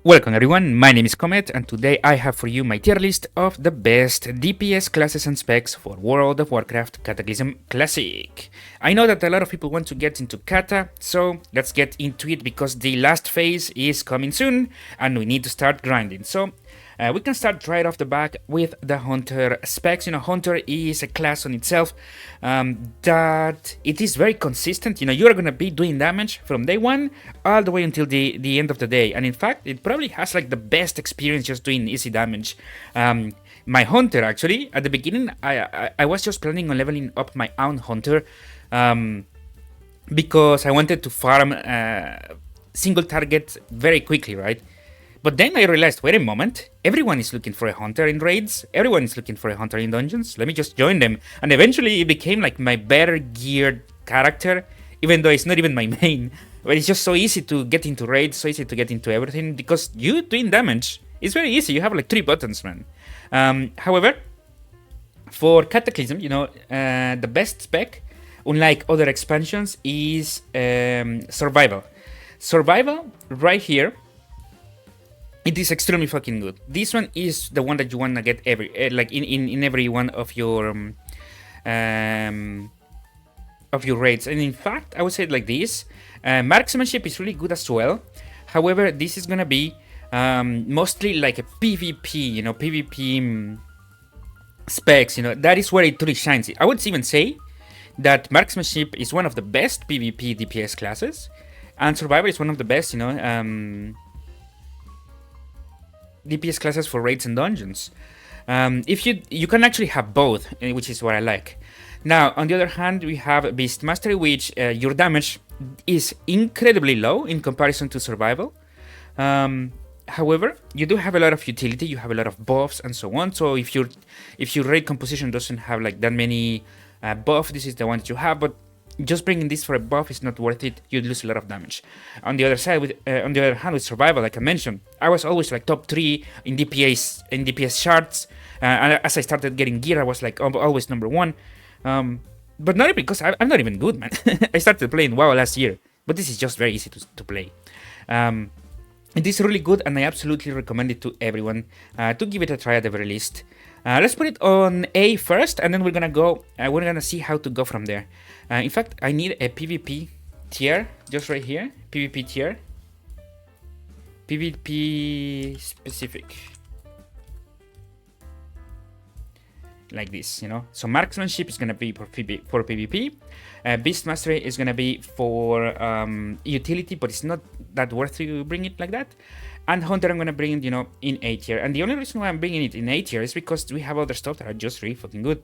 Welcome everyone, my name is Comet and today I have for you my tier list of the best DPS classes and specs for World of Warcraft Cataclysm Classic. I know that a lot of people want to get into Kata, so let's get into it because the last phase is coming soon and we need to start grinding. So we can start right off the back with the Hunter specs. Hunter is a class on itself that it is very consistent. You're going to be doing damage from day one all the way until the end of the day. And in fact, it probably has like the best experience just doing easy damage. My Hunter, actually, at the beginning, I was just planning on leveling up my own Hunter because I wanted to farm single target very quickly, right? But then I realized, wait a moment, everyone is looking for a hunter in raids, everyone is looking for a hunter in dungeons, let me just join them. And eventually it became like my better geared character, even though it's not even my main. But it's just so easy to get into raids, so easy to get into everything, because you doing damage is very easy, you have like 3 buttons, man. However, for Cataclysm, the best spec, unlike other expansions, is Survival. Survival, right here, it is extremely fucking good. This one is the one that you wanna get every in every one of your raids. And in fact, I would say it like this: marksmanship is really good as well. However, this is gonna be mostly like a PvP, PvP specs. That is where it really shines. I would even say that marksmanship is one of the best PvP DPS classes, and survival is one of the best, DPS classes for raids and dungeons. If you can actually have both, which is what I like. Now, on the other hand, we have Beast Mastery, which your damage is incredibly low in comparison to survival. However, you do have a lot of utility, you have a lot of buffs and so on. So if your raid composition doesn't have like that many buff, this is the one that you have. But just bringing this for a buff is not worth it. You'd lose a lot of damage. On the other side, on the other hand, with survival, like I mentioned, I was always like top 3 in DPS charts. And as I started getting gear, I was like always number 1. But not because I'm not even good, man. I started playing WoW last year, but this is just very easy to play. It is really good, and I absolutely recommend it to everyone to give it a try at the very least. Let's put it on A first, and then we're gonna see how to go from there. In fact, I need a PvP tier, just right here. PvP tier. PvP specific. Like this, So marksmanship is gonna be for PvP. Beast Mastery is gonna be for utility, but it's not that worth to bring it like that. And Hunter, I'm gonna bring it, in A tier. And the only reason why I'm bringing it in A tier is because we have other stuff that are just really fucking good.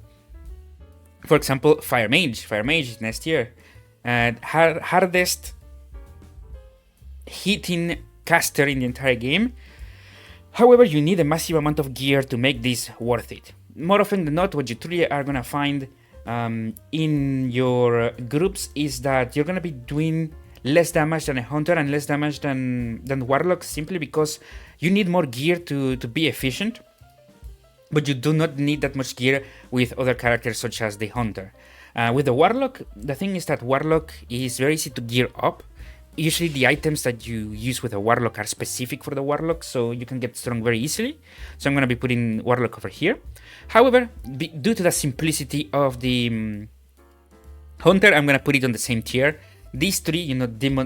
For example, Fire Mage. Fire Mage is next tier. Hardest hitting caster in the entire game. However, you need a massive amount of gear to make this worth it. More often than not, what you truly are gonna find in your groups is that you're gonna be doing less damage than a hunter and less damage than warlock, simply because you need more gear to be efficient. But you do not need that much gear with other characters such as the hunter. With the warlock, the thing is that warlock is very easy to gear up. Usually the items that you use with a warlock are specific for the warlock, so you can get strong very easily. So I'm going to be putting warlock over here. However, due to the simplicity of the hunter, I'm going to put it on the same tier. These 3,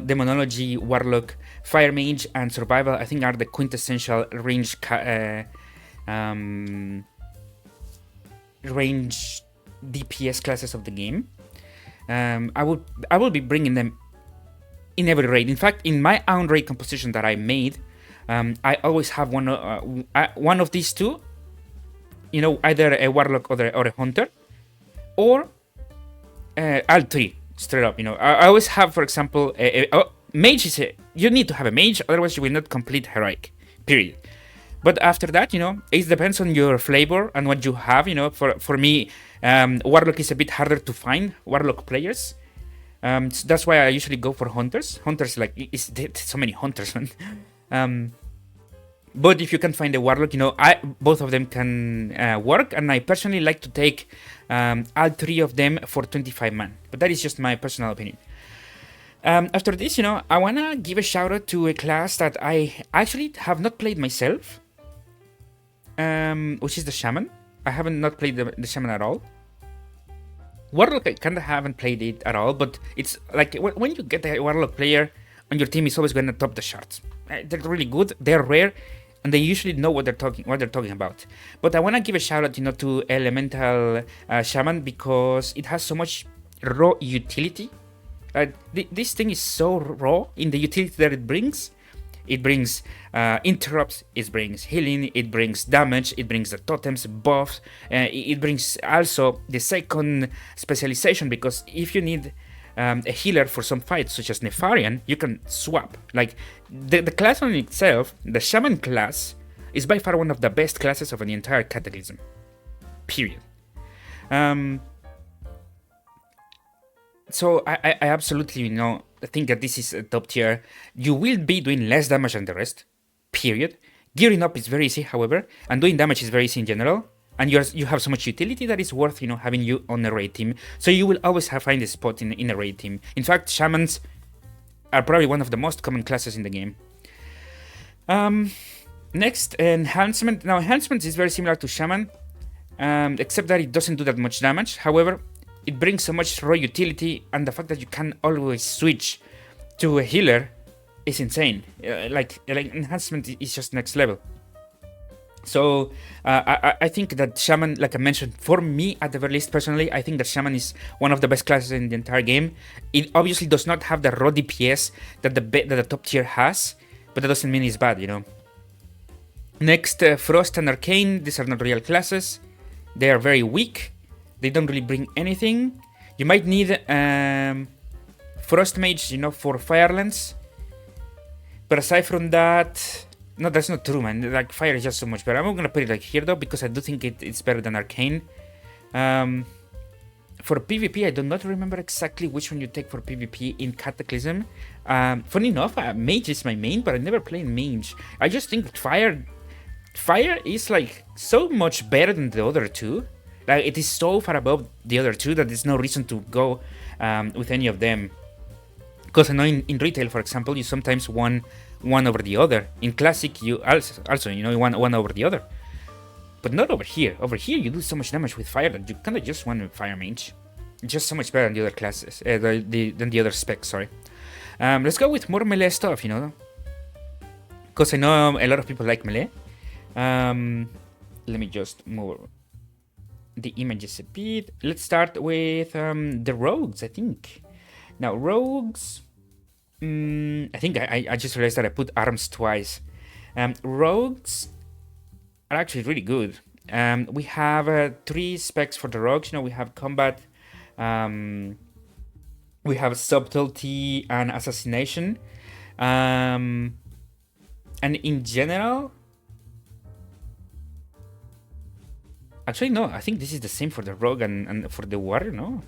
demonology, warlock, fire mage, and survival, I think are the quintessential range DPS classes of the game. I will be bringing them in every raid. In fact, in my own raid composition that I made, I always have one of these 2. Either a warlock or a hunter, or all 3 straight up. I always have, for example, mage is you need to have a mage, otherwise you will not complete heroic. Period. But after that, it depends on your flavor and what you have. For me, warlock is a bit harder to find warlock players. So that's why I usually go for hunters. Hunters, there's so many hunters, man. But if you can find a warlock, both of them can work. And I personally like to take all 3 of them for 25 man. But that is just my personal opinion. After this, I wanna give a shout out to a class that I actually have not played myself, which is the Shaman. I haven't not played the Shaman at all. Warlock, I kinda haven't played it at all, but it's like when you get a Warlock player on your team, it's always gonna top the charts. They're really good. They're rare, and they usually know what they're talking about. But I wanna give a shout out, to Elemental Shaman because it has so much raw utility. This thing is so raw in the utility that it brings. It brings interrupts, it brings healing, it brings damage, it brings the totems, buffs, it brings also the second specialization, because if you need a healer for some fights, such as Nefarian, you can swap. Like, the class on itself, the Shaman class, is by far one of the best classes of the entire Cataclysm. Period. So I absolutely, think that this is a top tier. You will be doing less damage than the rest, period. Gearing up is very easy, however, and doing damage is very easy in general. And you have so much utility that is worth, having you on a raid team. So you will always find a spot in a raid team. In fact, Shamans are probably one of the most common classes in the game. Next, Enhancement. Now, Enhancement is very similar to Shaman, except that it doesn't do that much damage. However, it brings so much raw utility, and the fact that you can always switch to a healer is insane. Like Enhancement is just next level. So I think that Shaman, like I mentioned, for me at the very least personally, I think that Shaman is one of the best classes in the entire game. It obviously does not have the raw DPS that the top tier has, but that doesn't mean it's bad, Next, Frost and Arcane. These are not real classes. They are very weak. They don't really bring anything. You might need Frost Mage, for Firelands. But aside from that, no, that's not true, man. Like, Fire is just so much better. I'm gonna put it like here though, because I do think it's better than Arcane. For PvP, I do not remember exactly which one you take for PvP in Cataclysm. Funny enough, Mage is my main, but I never played Mage. I just think Fire is like so much better than the other two. Like, it is so far above the other two that there's no reason to go with any of them. Because I know in retail, for example, you sometimes won one over the other. In Classic, you also you won one over the other. But not over here. Over here, you do so much damage with Fire that you kind of just won with Fire Mage. Just so much better than the other classes, than the other specs, sorry. Let's go with more melee stuff, Because I know a lot of people like melee. Let me just move the images a bit. Let's start with the rogues, I think. Now, rogues, I think I just realized that I put arms twice. Rogues are actually really good. We have 3 specs for the rogues. We have combat, we have subtlety and assassination. And in general, actually, no, I think this is the same for the rogue and for the warrior, no?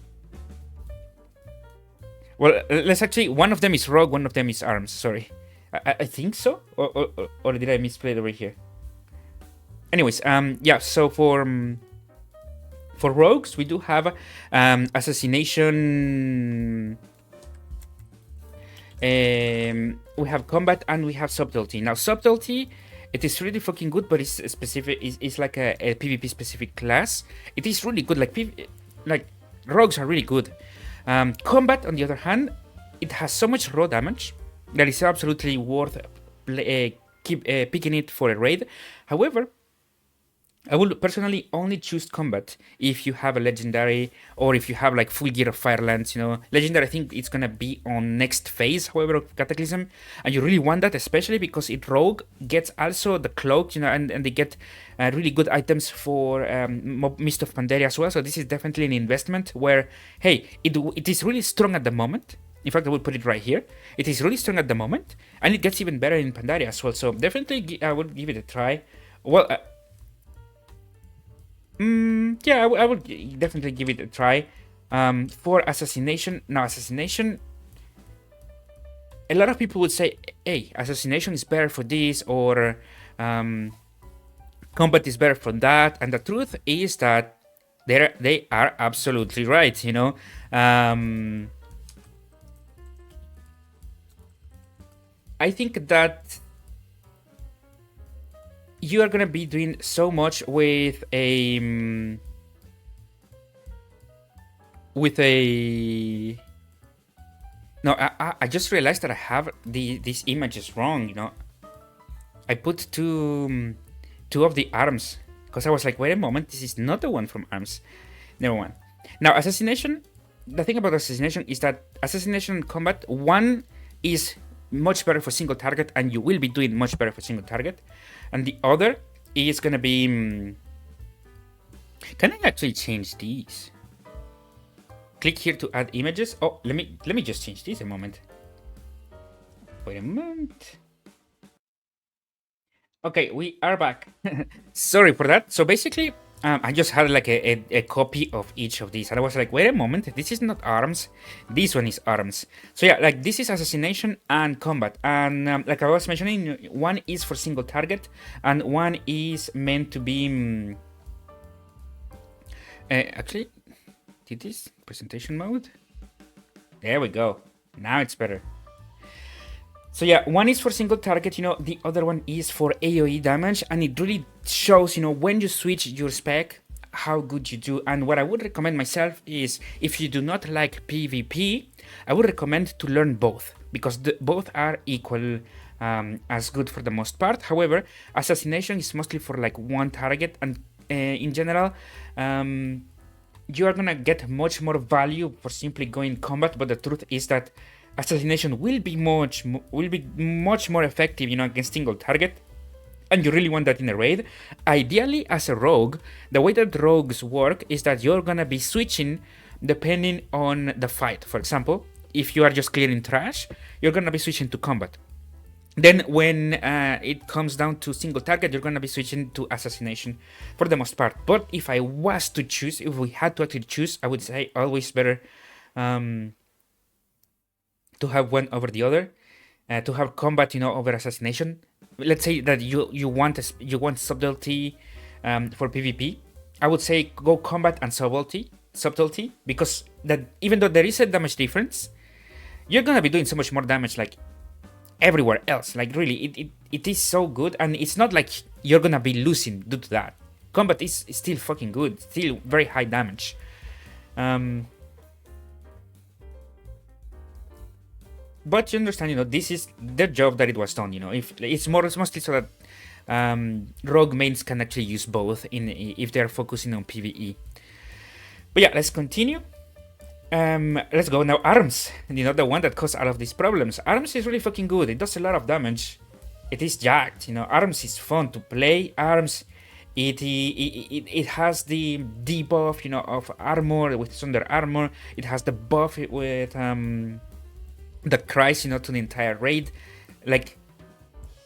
Well, let's actually, one of them is rogue, one of them is arms, sorry. I think so? Or did I misplay it over here? Anyways, yeah, so for rogues, we do have assassination, we have combat, and we have subtlety. Now, subtlety, it is really fucking good, but it's specific. It's like a PvP specific class. It is really good. Like rogues are really good. Combat, on the other hand, it has so much raw damage that it's absolutely worth picking it for a raid. However, I will personally only choose combat if you have a legendary, or if you have like full gear of Firelands. Legendary, I think it's gonna be on next phase, however, of Cataclysm, and you really want that, especially because it rogue gets also the cloak, and they get really good items for Mist of Pandaria as well. So this is definitely an investment where, hey, it is really strong at the moment. In fact, I will put it right here. It is really strong at the moment, and it gets even better in Pandaria as well. So definitely, I will give it a try. Well. Yeah, I would definitely give it a try. For assassination, now assassination, a lot of people would say, hey, assassination is better for this, or combat is better for that, and the truth is that they are absolutely right, I think that you are gonna be doing so much with a no, I just realized that I have these images wrong, you know. I put two of the arms, because I was like, wait a moment, this is not the one from arms. Never mind. Now, assassination, the thing about assassination is that assassination combat, one is much better for single target, and you will be doing much better for single target, and the other is gonna be... can I actually change these? Click here to add images. Oh, let me just change this a moment. Wait a moment. Okay, we are back. Sorry for that. So basically, I just had like a copy of each of these, and I was like, wait a moment, this is not arms. This one is arms. So yeah, like this is assassination and combat, and like I was mentioning, one is for single target, and one is meant to be. Actually, did this presentation mode? There we go. Now it's better. So yeah, one is for single target, you know, the other one is for AoE damage, and it really shows, you know, when you switch your spec, how good you do. And what I would recommend myself is, if you do not like PvP, I would recommend to learn both, because both are equal as good for the most part. However, assassination is mostly for like one target, and in general, you are gonna get much more value for simply going combat, but the truth is that assassination will be much more effective, you know, against single target, and you really want that in a raid. Ideally, as a rogue, the way that rogues work is that you're gonna be switching depending on the fight. For example, if you are just clearing trash, you're gonna be switching to combat. Then when it comes down to single target, you're gonna be switching to assassination for the most part. But if I was to choose, if we had to actually choose, I would say always better to have one over the other, to have combat, you know, over assassination. Let's say that you want subtlety for PvP. I would say go combat and subtlety, because that even though there is a damage difference, you're gonna be doing so much more damage like everywhere else. Like really, it is so good, and it's not like you're gonna be losing due to that. Combat is still fucking good, still very high damage. But you understand, you know, this is their job that it was done. You know, if it's mostly so that rogue mains can actually use both if they're focusing on PvE. But yeah, let's continue. Let's go now. Arms, you know, the one that caused all of these problems. Arms is really fucking good. It does a lot of damage. It is jacked. You know, Arms is fun to play. Arms, it has the debuff, you know, of armor with Thunder armor. It has the buff with the cries, you know, to the entire raid. Like,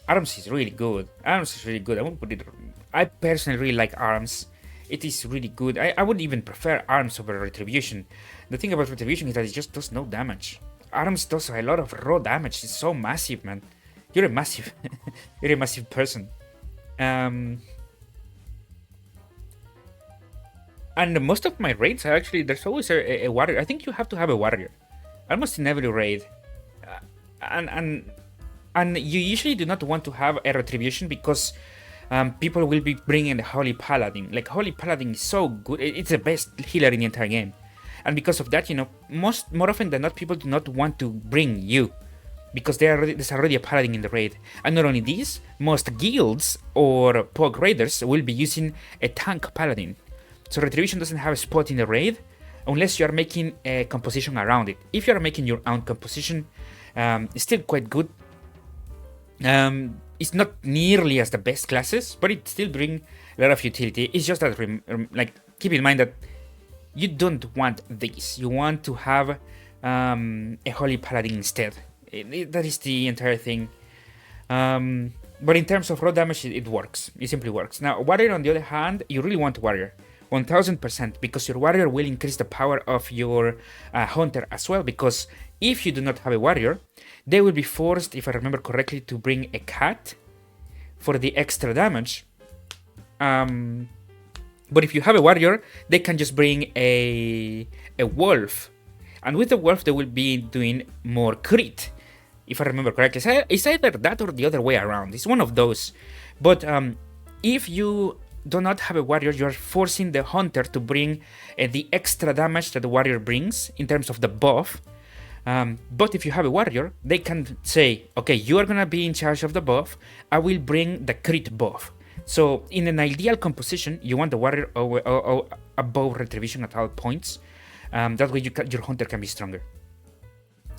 Arms is really good. Arms is really good. I won't put it. I personally really like Arms. It is really good. I would even prefer Arms over Retribution. The thing about Retribution is that it just does no damage. Arms does a lot of raw damage. It's so massive, man. You're a massive, you're a massive person. And most of my raids are actually, there's always a warrior. I think you have to have a warrior, almost in every raid. And you usually do not want to have a Retribution because people will be bringing the Holy Paladin. Like, Holy Paladin is so good. It's the best healer in the entire game. And because of that, you know, more often than not, people do not want to bring you, because there's already a Paladin in the raid. And not only this, most guilds or POG raiders will be using a tank Paladin. So Retribution doesn't have a spot in the raid unless you are making a composition around it. If you are making your own composition, it's still quite good. It's not nearly as the best classes, but it still brings a lot of utility. It's just that, like, keep in mind that you don't want this. You want to have a Holy Paladin instead. That is the entire thing. But in terms of raw damage, it works. It simply works. Now, Warrior, on the other hand, you really want Warrior. 1000%, because your Warrior will increase the power of your Hunter as well, because if you do not have a Warrior, they will be forced, if I remember correctly, to bring a cat for the extra damage. But if you have a Warrior, they can just bring a wolf, and with the wolf they will be doing more crit. if I remember correctly. It's either that or the other way around. It's one of those. But if you do not have a warrior, you're forcing the hunter to bring the extra damage that the warrior brings in terms of the buff. But if you have a warrior, they can say, okay, you are gonna be in charge of the buff, I will bring the crit buff. So in an ideal composition, you want the warrior above retribution at all points. That way your hunter can be stronger.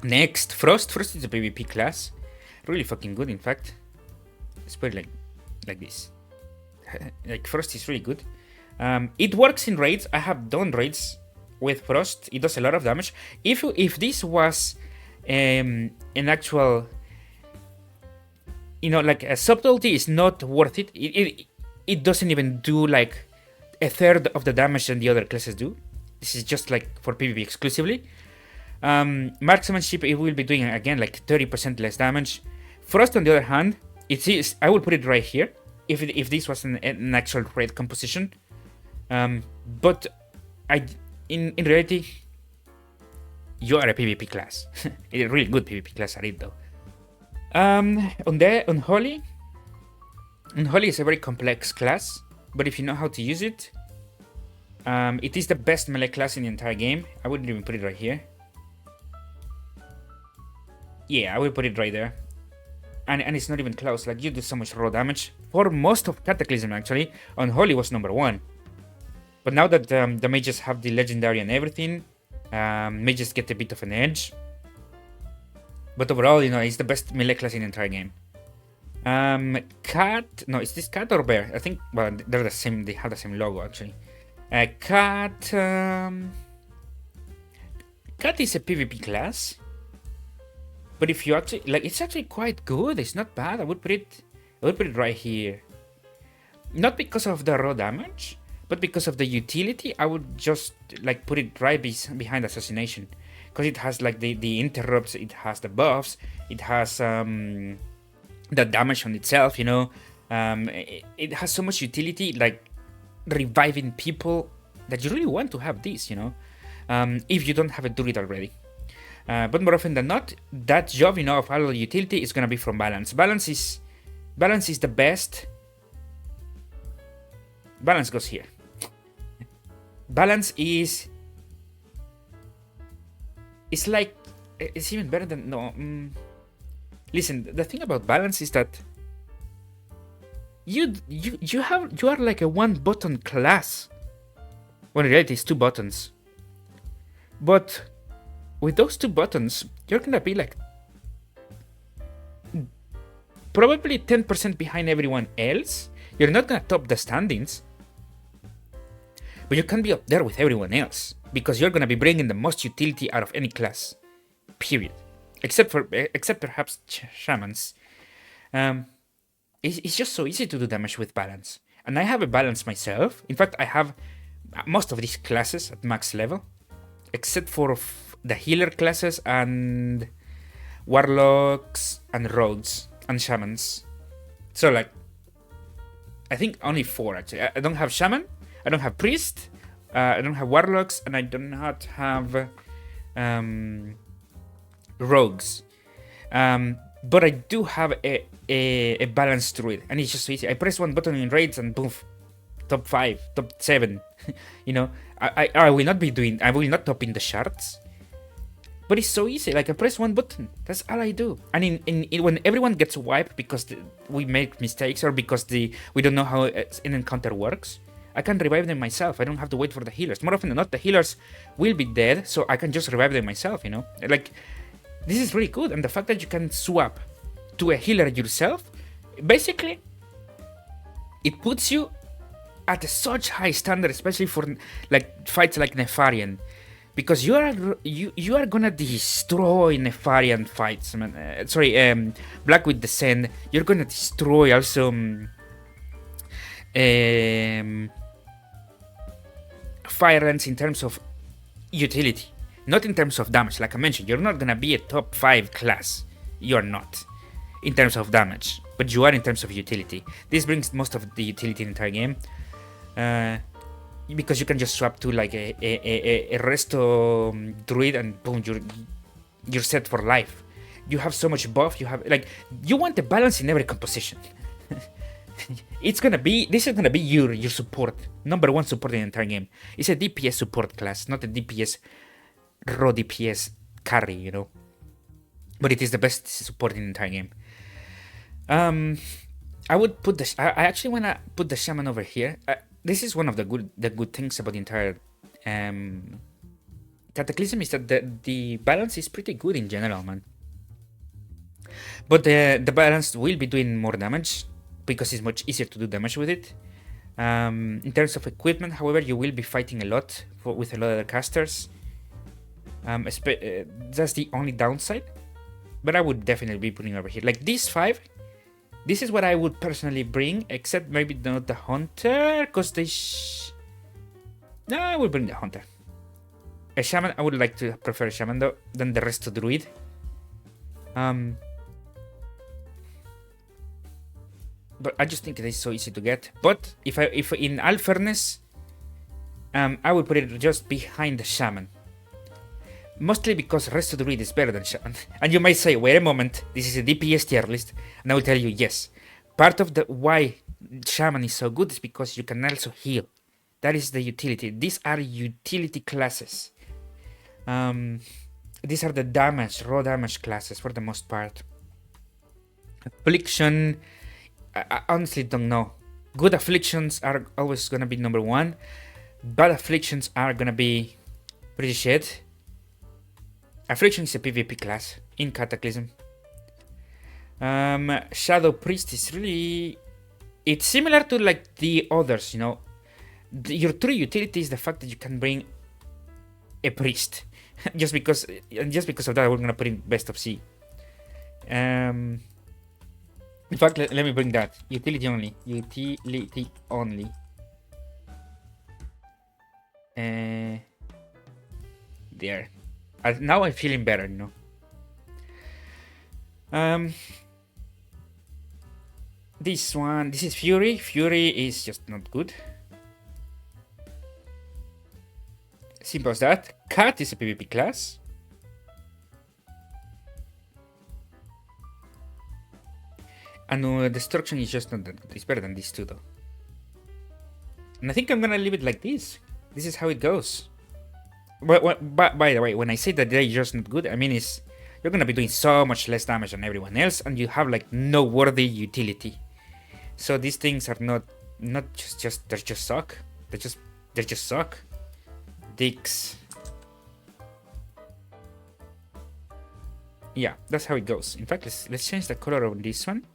Next, Frost. Frost is a PvP class. Really fucking good, in fact. Let's put it like this. Like, Frost is really good. It works in raids. I have done raids with Frost. It does a lot of damage. If this was an actual, like a subtlety is not worth it. It doesn't even do like a third of the damage than the other classes do. This is just like for PvP exclusively. Marksmanship, it will be doing again like 30% less damage. Frost, on the other hand, it is. I will put it right here. If this was an actual raid composition, but in reality, you are a PvP class, a really good PvP class at it though. Unholy is a very complex class, but if you know how to use it, it is the best melee class in the entire game. I wouldn't even put it right here. Yeah, I will put it right there. And it's not even close. Like, you do so much raw damage. For most of Cataclysm, actually, Unholy was number 1. But now that the mages have the legendary and everything, mages get a bit of an edge. But overall, it's the best melee class in the entire game. Cat. No, is this cat or bear? I think, well, they're the same. They have the same logo, actually. Cat. Cat is a PvP class. But if you actually it's actually quite good. It's not bad. I would put it right here. Not because of the raw damage, but because of the utility. I would just put it right behind assassination, because it has like the interrupts. It has the buffs. It has the damage on itself. It has so much utility, like reviving people, that you really want to have this. If you don't have a Druid already. But more often than not, that job, of all the utility is gonna be from balance. Balance is the best. Balance goes here. Balance is. It's like, it's even better than listen, the thing about balance is that you are like a one button class, when in reality it's 2 buttons. But with those 2 buttons, you're gonna be like probably 10% behind everyone else. You're not gonna top the standings, but you can be up there with everyone else, because you're gonna be bringing the most utility out of any class, period. Except perhaps shamans. It's just so easy to do damage with balance, and I have a balance myself. In fact, I have most of these classes at max level, except for the healer classes and warlocks and rogues and shamans. So I think only 4 actually. I don't have shaman, I don't have priest, I don't have warlocks, and I do not have rogues. But I do have a balanced druid, and it's just so easy. I press one button in raids and boom, top 5, top 7. I will not top in the shards. But it's so easy. Like, I press one button. That's all I do. And when everyone gets wiped because we make mistakes, or because we don't know how an encounter works, I can revive them myself. I don't have to wait for the healers. More often than not, the healers will be dead, so I can just revive them myself, Like, this is really good. And the fact that you can swap to a healer yourself, basically, it puts you at such high standard, especially for fights like Nefarian. Because you are gonna destroy Nefarian fights, man. Blackwood Descent. You're gonna destroy also Firelands in terms of utility, not in terms of damage. Like I mentioned, you're not gonna be a top 5 class. You're not in terms of damage, but you are in terms of utility. This brings most of the utility in the entire game. Because you can just swap to like a resto druid, and boom, you're set for life. You have so much buff. You have like you want the balance in every composition. This is gonna be your support, number one support in the entire game. It's a DPS support class, not a DPS raw DPS carry, you know. But it is the best support in the entire game. I would put the. I actually wanna put the shaman over here. This is one of the good things about the entire Cataclysm is that the balance is pretty good in general, man. But the balance will be doing more damage because it's much easier to do damage with it. In terms of equipment, however, you will be fighting a lot with a lot of other casters. That's the only downside. But I would definitely be putting over here. Like these 5, this is what I would personally bring, except maybe not the Hunter, because they... No, I would bring the Hunter. A Shaman, I would like to prefer a Shaman though, than the rest of Druid. But I just think it is so easy to get. But if in all fairness, I would put it just behind the Shaman. Mostly because rest of the Druid is better than Shaman. And you might say, wait a moment, this is a DPS tier list. And I will tell you, yes. Part of the why Shaman is so good is because you can also heal. That is the utility. These are utility classes. These are the raw damage classes for the most part. Affliction, I honestly don't know. Good afflictions are always gonna be number 1. Bad afflictions are gonna be pretty shit. Affliction is a PvP class in Cataclysm. Shadow Priest is really... It's similar to like the others, you know. Your true utility is the fact that you can bring a priest. just because of that, we're gonna put in Best of C. In fact, let me bring that. Utility only. Utility only. There. Now I'm feeling better, you know. This is Fury. Fury is just not good. Simple as that. Cat is a PvP class. And Destruction is just not that good. It's better than these two, though. And I think I'm gonna leave it like this. This is how it goes. But by the way, when I say that they're just not good, I mean you're gonna be doing so much less damage than everyone else, and you have like no worthy utility. So these things are not just they just suck. They just suck. Dicks. Yeah, that's how it goes. In fact, let's change the color of this one.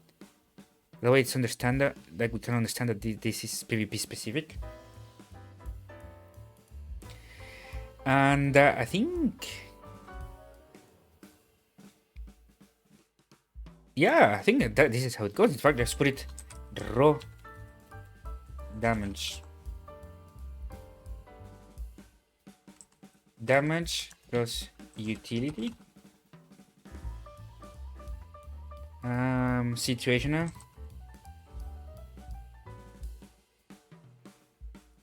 The way it's understand like we can understand that this is PvP specific. And I think, yeah, I think that this is how it goes. In fact, let's put it raw damage. Damage plus utility. Situational.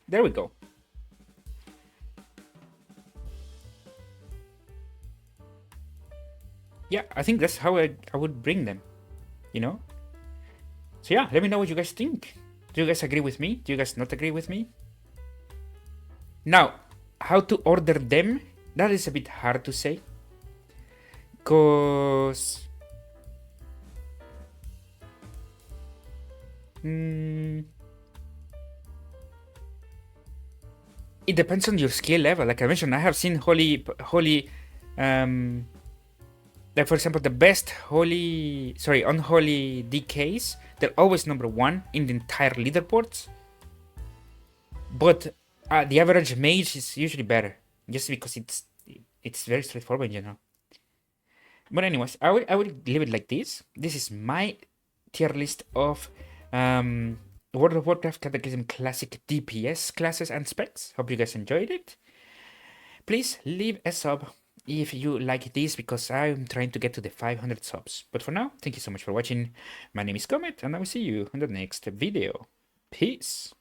There we go. Yeah, I think that's how I would bring them, you know? So yeah, let me know what you guys think. Do you guys agree with me? Do you guys not agree with me? Now, how to order them? That is a bit hard to say. Because... it depends on your skill level. Like I mentioned, I have seen holy like for example, the best unholy DKs, they're always number 1 in the entire leaderboards. But the average mage is usually better, just because it's very straightforward in general. But anyways, I would leave it like this. This is my tier list of World of Warcraft Cataclysm Classic DPS classes and specs. Hope you guys enjoyed it. Please leave a sub if you like this, because I'm trying to get to the 500 subs. But for now, thank you so much for watching. My name is Comet, and I will see you in the next video. Peace.